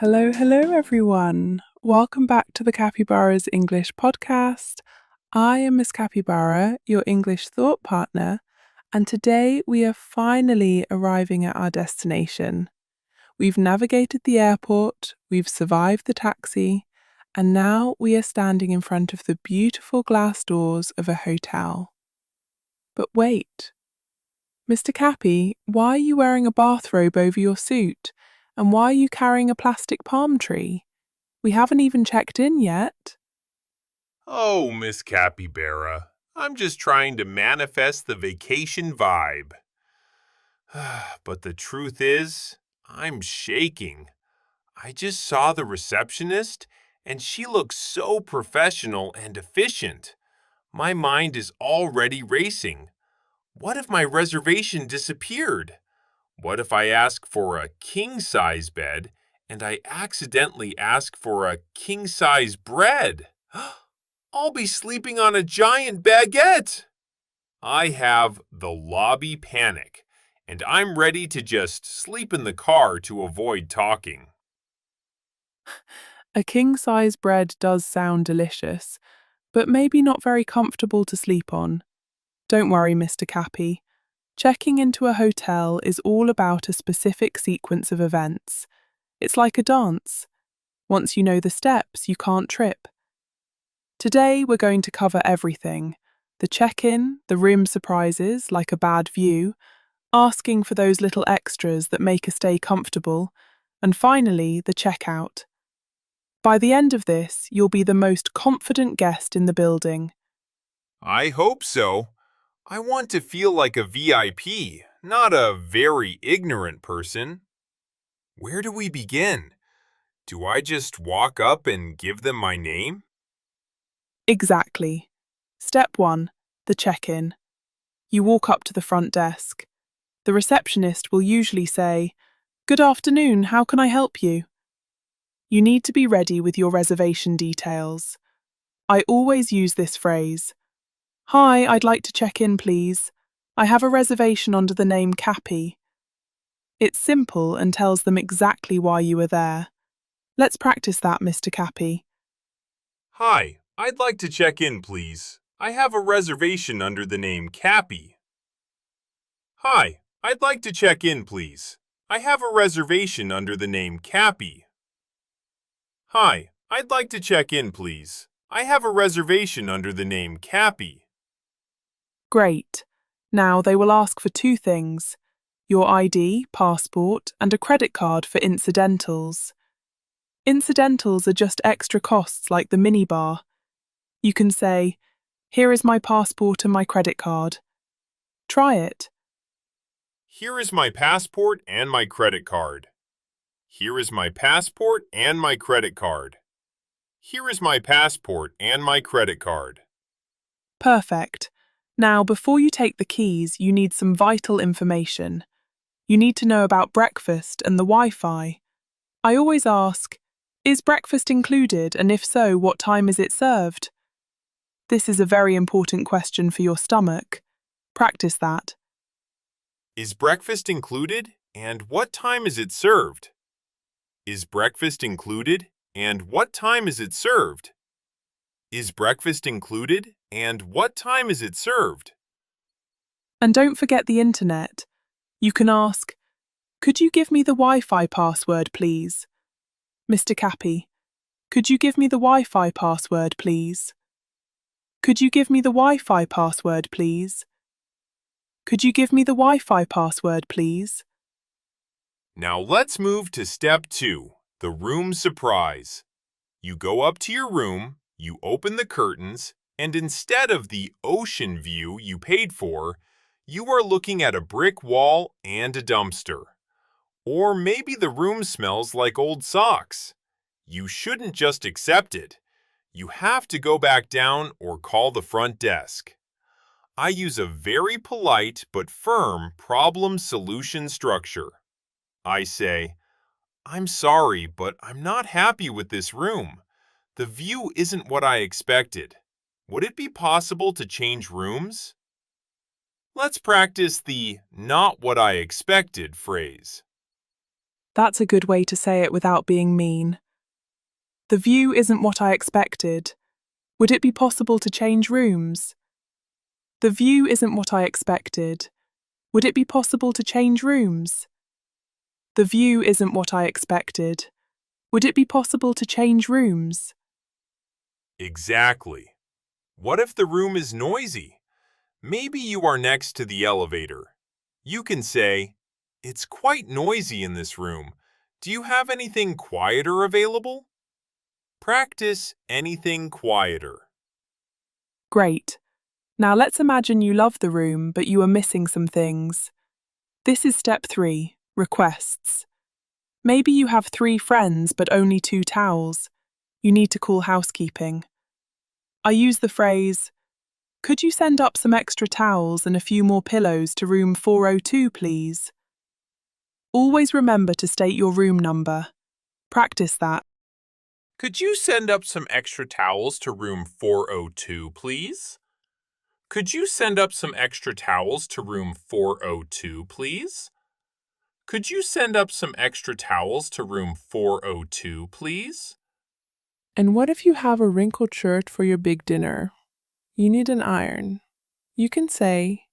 Hello, hello, everyone. Welcome back to the Capybara's English podcast. I am Miss Capybara, your English thought partner, and today we are finally arriving at our destination. We've navigated the airport, we've survived the taxi, and now we are standing in front of the beautiful glass doors of a hotel. But wait, Mr. Cappy, why are you wearing a bathrobe over your suit? And why are you carrying a plastic palm tree? We haven't even checked in yet. Oh, Miss Capybara, I'm just trying to manifest the vacation vibe. But the truth is, I'm shaking. I just saw the receptionist, and she looks so professional and efficient. My mind is already racing. What if my reservation disappeared? What if I ask for a king-size bed and I accidentally ask for a king-size bread? I'll be sleeping on a giant baguette. I have the lobby panic, and I'm ready to just sleep in the car to avoid talking. A king-size bread does sound delicious, but maybe not very comfortable to sleep on. Don't worry, Mr. Cappy. Checking into a hotel is all about a specific sequence of events. It's like a dance. Once you know the steps, you can't trip. Today we're going to cover everything. The check-in, the room surprises, like a bad view, asking for those little extras that make a stay comfortable, and finally, the checkout. By the end of this, you'll be the most confident guest in the building. I hope so. I want to feel like a VIP, not a very ignorant person. Where do we begin? Do I just walk up and give them my name? Exactly. Step 1. The check-in. You walk up to the front desk. The receptionist will usually say, "Good afternoon, how can I help you?" You need to be ready with your reservation details. I always use this phrase. "Hi, I'd like to check in, please. I have a reservation under the name Cappy." It's simple and tells them exactly why you are there. Let's practice that, Mr. Cappy. Hi, I'd like to check in, please. I have a reservation under the name Cappy. Hi, I'd like to check in, please. I have a reservation under the name Cappy. Hi, I'd like to check in, please. I have a reservation under the name Cappy. Great. Now they will ask for two things: your ID, passport, and a credit card for incidentals. Incidentals are just extra costs like the minibar. You can say, "Here is my passport and my credit card." Try it. Here is my passport and my credit card. Here is my passport and my credit card. Here is my passport and my credit card. Perfect. Now, before you take the keys, you need some vital information. You need to know about breakfast and the Wi-Fi. I always ask, is breakfast included, and if so, what time is it served? This is a very important question for your stomach. Practice that. Is breakfast included, and what time is it served? Is breakfast included, and what time is it served? Is breakfast included, and what time is it served? And don't forget the internet. You can ask, "Could you give me the Wi-Fi password, please?" Mr. Cappy, could you give me the Wi-Fi password, please? Could you give me the Wi-Fi password, please? Could you give me the Wi-Fi password, please? Now let's move to step 2, the room surprise. You go up to your room, you open the curtains, and instead of the ocean view you paid for, you are looking at a brick wall and a dumpster. Or maybe the room smells like old socks. You shouldn't just accept it. You have to go back down or call the front desk. I use a very polite but firm problem-solution structure. I say, "I'm sorry, but I'm not happy with this room. The view isn't what I expected. Would it be possible to change rooms?" Let's practice the "not what I expected" phrase. That's a good way to say it without being mean. The view isn't what I expected. Would it be possible to change rooms? The view isn't what I expected. Would it be possible to change rooms? The view isn't what I expected. Would it be possible to change rooms? Exactly. What if the room is noisy? Maybe you are next to the elevator. You can say, "It's quite noisy in this room. Do you have anything quieter available?" Practice anything quieter. Great. Now let's imagine you love the room, but you are missing some things. This is step 3, requests. Maybe you have 3 friends, but only 2 towels. You need to call housekeeping. I use the phrase, "Could you send up some extra towels and a few more pillows to room 402, please?" Always remember to state your room number. Practice that. Could you send up some extra towels to room 402, please? Could you send up some extra towels to room 402, please? Could you send up some extra towels to room 402, please? And what if you have a wrinkled shirt for your big dinner? You need an iron. You can say,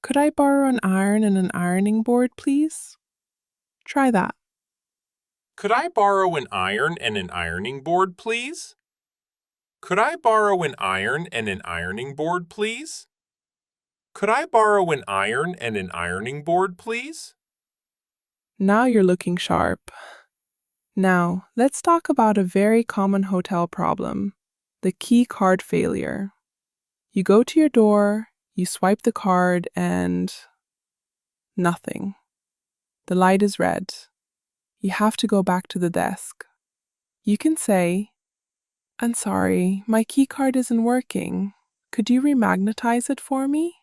"Could I borrow an iron and an ironing board, please?" Try that. Could I borrow an iron and an ironing board, please? Could I borrow an iron and an ironing board, please? Could I borrow an iron and an ironing board, please? Now you're looking sharp. Now, let's talk about a very common hotel problem, the key card failure. You go to your door, you swipe the card, and nothing. The light is red. You have to go back to the desk. You can say, "I'm sorry, my key card isn't working. Could you remagnetize it for me?"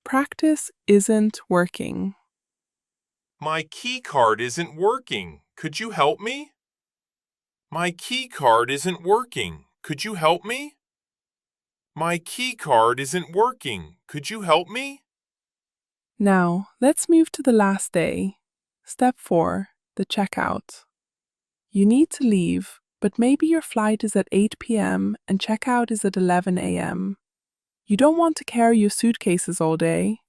Practice isn't working. My key card isn't working. Could you help me? My key card isn't working. Could you help me? My key card isn't working. Could you help me? Now, let's move to the last day. Step 4, the checkout. You need to leave, but maybe your flight is at 8 p.m. and checkout is at 11 a.m. You don't want to carry your suitcases all day.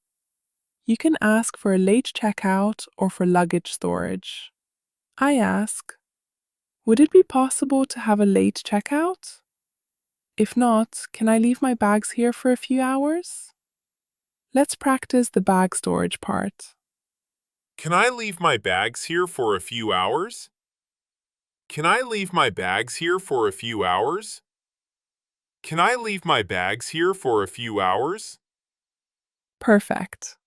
You can ask for a late checkout or for luggage storage. I ask, "Would it be possible to have a late checkout? If not, can I leave my bags here for a few hours?" Let's practice the bag storage part. Can I leave my bags here for a few hours? Can I leave my bags here for a few hours? Can I leave my bags here for a few hours? Perfect.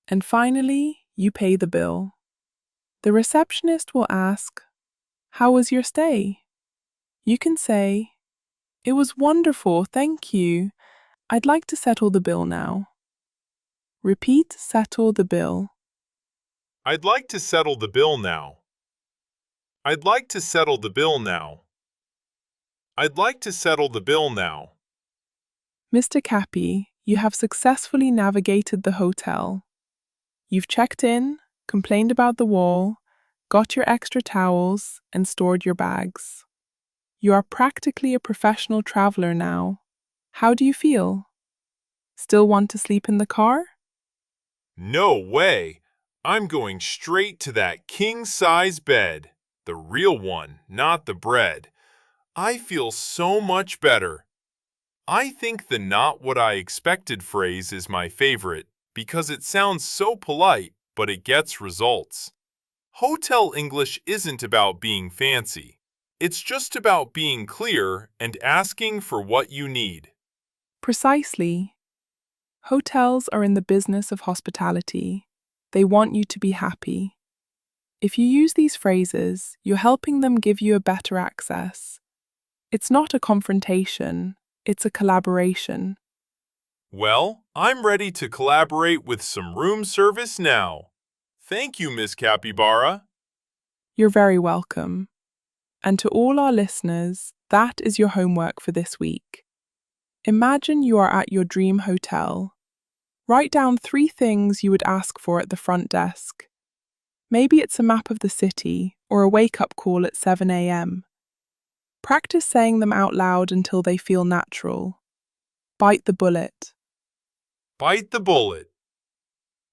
And finally, you pay the bill. The receptionist will ask, "How was your stay?" You can say, "It was wonderful, thank you. I'd like to settle the bill now." Repeat, settle the bill. I'd like to settle the bill now. I'd like to settle the bill now. I'd like to settle the bill now. Mr. Cappy, you have successfully navigated the hotel. You've checked in, complained about the wall, got your extra towels, and stored your bags. You are practically a professional traveler now. How do you feel? Still want to sleep in the car? No way! I'm going straight to that king-size bed. The real one, not the bread. I feel so much better. I think the "not what I expected" phrase is my favorite because it sounds so polite, but it gets results. Hotel English isn't about being fancy. It's just about being clear and asking for what you need. Precisely. Hotels are in the business of hospitality. They want you to be happy. If you use these phrases, you're helping them give you a better access. It's not a confrontation, it's a collaboration. Well, I'm ready to collaborate with some room service now. Thank you, Miss Capybara. You're very welcome. And to all our listeners, that is your homework for this week. Imagine you are at your dream hotel. Write down 3 things you would ask for at the front desk. Maybe it's a map of the city or a wake-up call at 7 a.m. Practice saying them out loud until they feel natural. Bite the bullet. Bite the bullet.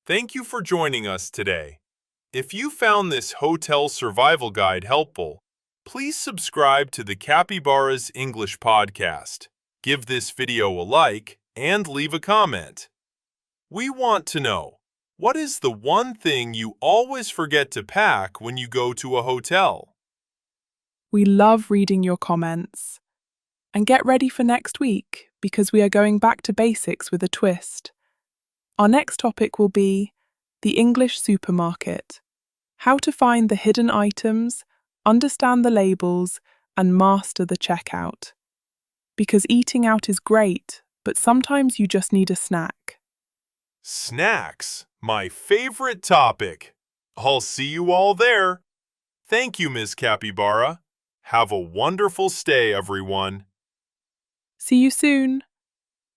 Thank you for joining us today. If you found this hotel survival guide helpful, please subscribe to the Capybara's English podcast. Give this video a like and leave a comment. We want to know, what is the one thing you always forget to pack when you go to a hotel? We love reading your comments. And get ready for next week because we are going back to basics with a twist. Our next topic will be the English supermarket. How to find the hidden items, understand the labels, and master the checkout. Because eating out is great, but sometimes you just need a snack. Snacks, my favorite topic. I'll see you all there. Thank you, Miss Capybara. Have a wonderful stay, everyone. See you soon.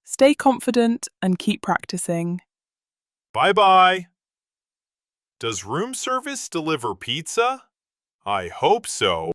Stay confident and keep practicing. Bye-bye. Does room service deliver pizza? I hope so.